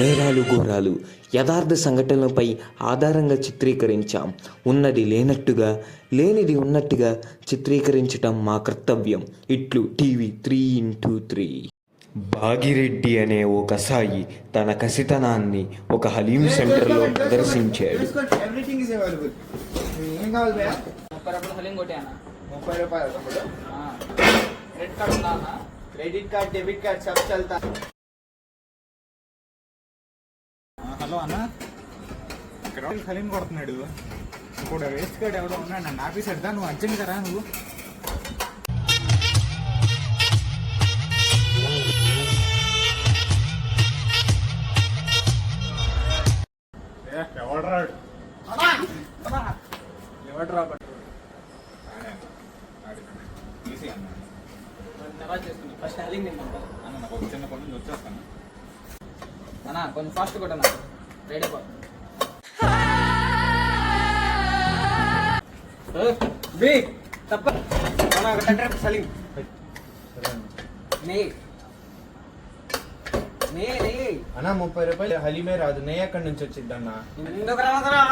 నేరాలు ఘోరాలు యథార్థ సంఘటనలపై ఆధారంగా చిత్రీకరించాం. ఉన్నది లేనట్టుగా, లేనిది ఉన్నట్టుగా చిత్రీకరించటం మా కర్తవ్యం. ఇట్లు టీవీ 3x3. భాగిరెడ్డి అనే ఓ కసాయి తన కసితనాన్ని ఒక హలీం సెంటర్లో ప్రదర్శించాడు. Everything is available. ఏం కావాలి భయ్యా? 30 రూపాయలు హలీం కొట్టానా? 30 రూపాయలు తమ్ముడు. క్రెడిట్ కార్డు ఉందా అన్న? క్రెడిట్ కార్డ్, డెబిట్ కార్డ్ సబ్ చల్తా. హలో అన్న, ఇక్కడ హలీం కొడుతున్నాడు. ఇప్పుడు వేస్ట్ కార్డ్ ఎవడో ఉన్నాడు, నన్ను ఆఫీసర్ దా, నువ్వు అర్జెంట్ కదా నువ్వు. ఎవడరాడు ఎవడరా ఈజీ అన్న. తర్వాత చేసుకున్నా. ఫస్ట్ హలీం తింటాను అన్న నాకు ఒక చిన్న పని వచ్చేస్తాను అన్న. కొంచెం ఫాస్ట్ కొట్టనా, రెడీ బి తప్ప అన్న. ఒక 10 రూపాయలు హలీం. అన్న 30 రూపాయలు హలీమే రాదు, నెయ్యి ఎక్కడి నుంచి వచ్చింది అన్న? ఎందుకు రావద్దురా?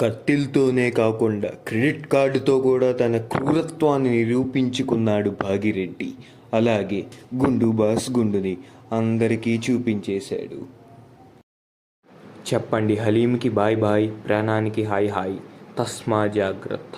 కత్తిల్తోనే కాకుండా క్రెడిట్ కార్డుతో కూడా తన క్రూరత్వాన్ని నిరూపించుకున్నాడు భాగిరెడ్డి. అలాగే గుండు బాస్ గుండుని అందరికీ చూపించేశాడు. చెప్పండి హలీంకి బాయ్ బాయ్, ప్రాణానికి హాయ్ హాయ్, తస్మా జాగ్రత్త.